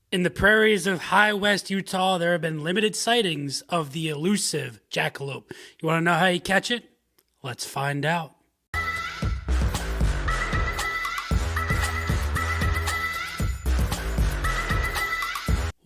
In the prairies of High West Utah, there have been limited sightings of the elusive jackalope. You want to know how you catch it? Let's find out.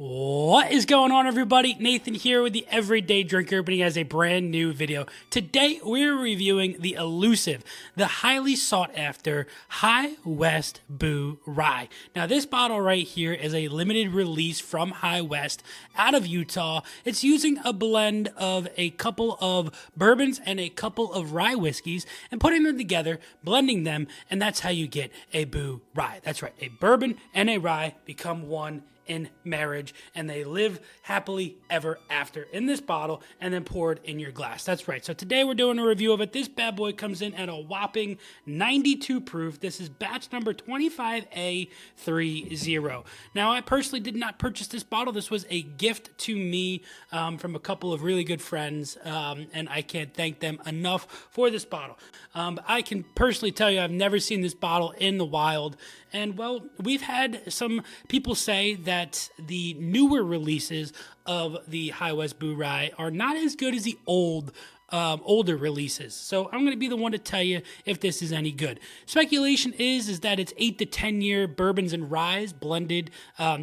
What is going on, everybody? Nathan here with the Everyday Drinker, but he has a brand new video. Today, we're reviewing the elusive, the highly sought after High West Bourye. Now, this bottle right here is a limited release from High West out of Utah. It's using a blend of a couple of bourbons and a couple of rye whiskeys and putting them together, blending them, and that's how you get a Bourye. That's right, a bourbon and a rye become one in marriage, and they live happily ever after in this bottle and then poured in your glass. That's right. So today we're doing a review of it. This bad boy comes in at a whopping 92 proof. This is batch number 25A30. Now, I personally did not purchase this bottle. This was a gift to me from a couple of really good friends, and I can't thank them enough for this bottle. I can personally tell you I've never seen this bottle in the wild, and well, we've had some people say that the newer releases of the High West Bourye are not as good as the older releases. So I'm going to be the one to tell you if this is any good. Speculation is that it's 8 to 10 year bourbons and ryes blended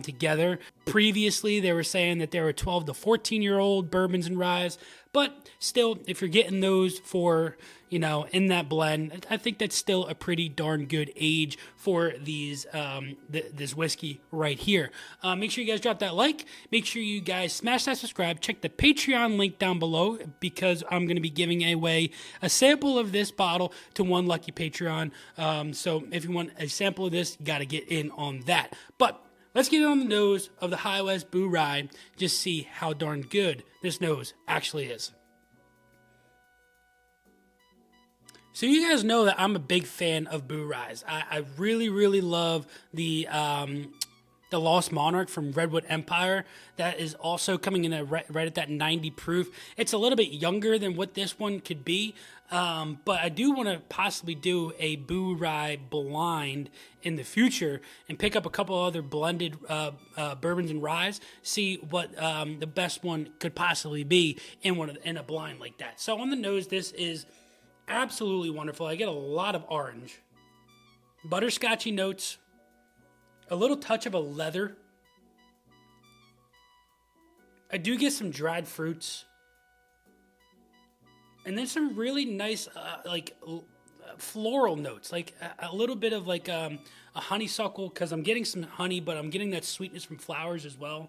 together. Previously, they were saying that there were 12 to 14-year-old bourbons and ryes. But still, if you're getting those for, in that blend, I think that's still a pretty darn good age for these this whiskey right here. Make sure you guys drop that like. Make sure you guys smash that subscribe. Check the Patreon link down below because I'm going to be giving away a sample of this bottle to one lucky Patreon. So if you want a sample of this, you got to get in on that. But let's get on the nose of the High West Bourye. Just see how darn good this nose actually is. So you guys know that I'm a big fan of Bourye's. I really, really love the Lost Monarch from Redwood Empire. That is also coming in right at that 90 proof. It's a little bit younger than what this one could be, but I do want to possibly do a Bourye blind in the future and pick up a couple other blended bourbons and ryes, see what the best one could possibly be in a blind like that. So on the nose, this is absolutely wonderful. I get a lot of orange, butterscotchy notes, a little touch of a leather. I do get some dried fruits, and then some really nice floral notes, like a little bit of a honeysuckle, because I'm getting some honey, but I'm getting that sweetness from flowers as well.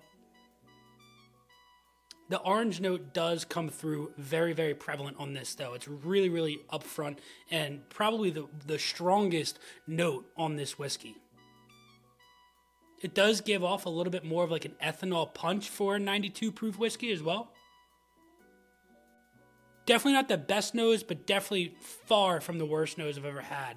The orange note does come through very, very prevalent on this, though. It's really, really upfront and probably the strongest note on this whiskey. It does give off a little bit more of like an ethanol punch for a 92 proof whiskey as well. Definitely not the best nose, but definitely far from the worst nose I've ever had.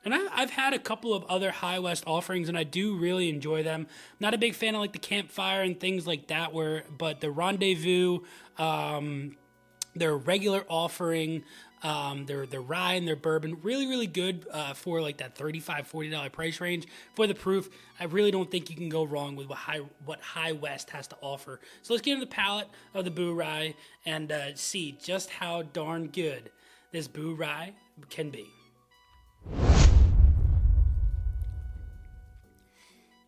And I've had a couple of other High West offerings, and I do really enjoy them. Not a big fan of like the Campfire and things like that, but the Rendezvous, their regular offering, their rye and their bourbon, really, really good for like that $35, $40 price range. For the proof, I really don't think you can go wrong with what High West has to offer. So let's get into the palate of the Bourye and see just how darn good this Bourye can be.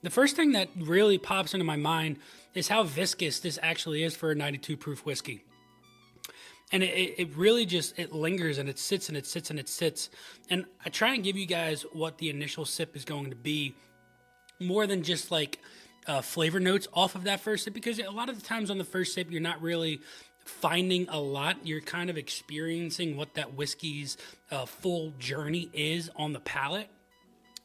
The first thing that really pops into my mind is how viscous this actually is for a 92 proof whiskey. And it really just, it lingers and it sits and it sits and it sits. And I try and give you guys what the initial sip is going to be more than just like flavor notes off of that first sip, because a lot of the times on the first sip, you're not really finding a lot. You're kind of experiencing what that whiskey's full journey is on the palate.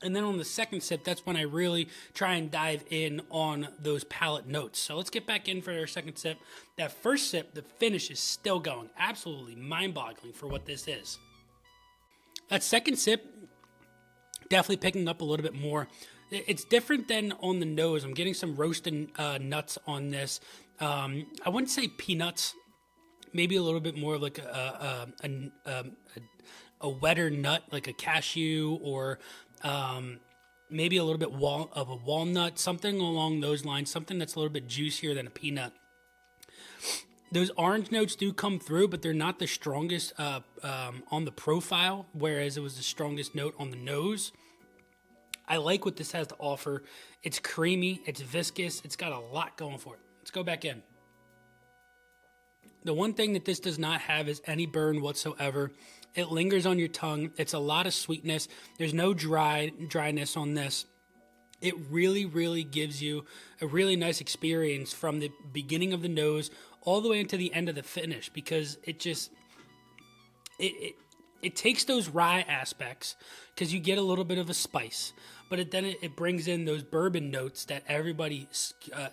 And then on the second sip, that's when I really try and dive in on those palate notes. So let's get back in for our second sip. That first sip, the finish is still going. Absolutely mind-boggling for what this is. That second sip, definitely picking up a little bit more. It's different than on the nose. I'm getting some roasted nuts on this. I wouldn't say peanuts. Maybe a little bit more of like a wetter nut, like a cashew or maybe a little bit of a walnut, something along those lines, something that's a little bit juicier than a peanut. Those orange notes do come through, but they're not the strongest on the profile, whereas it was the strongest note on the nose. I like what this has to offer. It's creamy, it's viscous, it's got a lot going for it. Let's go back in. The one thing that this does not have is any burn whatsoever. It lingers on your tongue. It's a lot of sweetness. There's no dryness on this. It really, really gives you a really nice experience from the beginning of the nose all the way into the end of the finish, because it just, it takes those rye aspects, because you get a little bit of a spice, but then it brings in those bourbon notes that everybody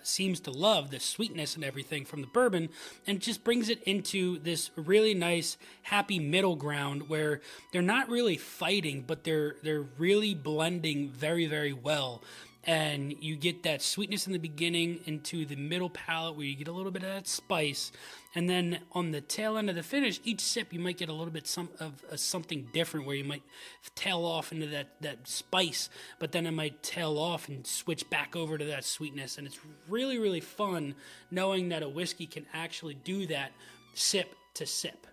seems to love, the sweetness and everything from the bourbon, and just brings it into this really nice, happy middle ground where they're not really fighting, but they're really blending very, very well. And you get that sweetness in the beginning into the middle palate where you get a little bit of that spice. And then on the tail end of the finish, each sip you might get a little bit of something different where you might tail off into that spice, but then it might tail off and switch back over to that sweetness. And it's really, really fun knowing that a whiskey can actually do that sip to sip.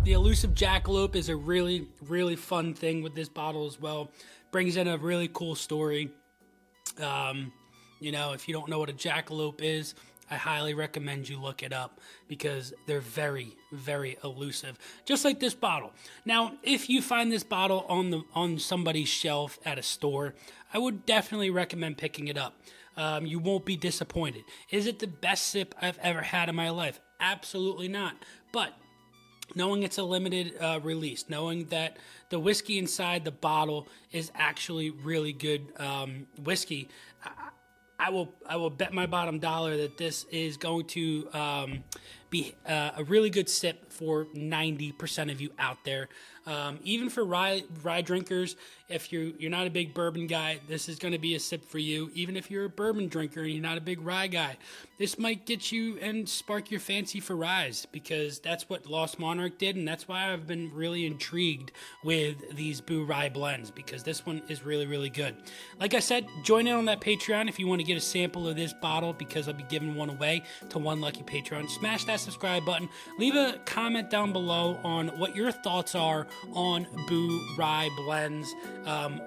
The elusive jackalope is a really, really fun thing with this bottle as well. Brings in a really cool story. If you don't know what a jackalope is, I highly recommend you look it up because they're very, very elusive. Just like this bottle. Now, if you find this bottle on somebody's shelf at a store, I would definitely recommend picking it up. You won't be disappointed. Is it the best sip I've ever had in my life? Absolutely not. But knowing it's a limited release, knowing that the whiskey inside the bottle is actually really good whiskey, I will bet my bottom dollar that this is going to be a really good sip for 90% of you out there. Even for rye drinkers, if you're not a big bourbon guy, this is going to be a sip for you. Even if you're a bourbon drinker and you're not a big rye guy, this might get you and spark your fancy for ryes, because that's what Lost Monarch did, and that's why I've been really intrigued with these Bourye blends, because this one is really, really good. Like I said, join in on that Patreon if you want to get a sample of this bottle, because I'll be giving one away to one lucky Patreon. Smash that subscribe button. Leave a comment down below on what your thoughts are on Bourye blends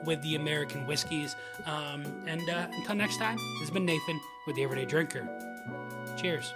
with the American whiskeys. And until next time, this has been Nathan with The Everyday Drinker. Cheers.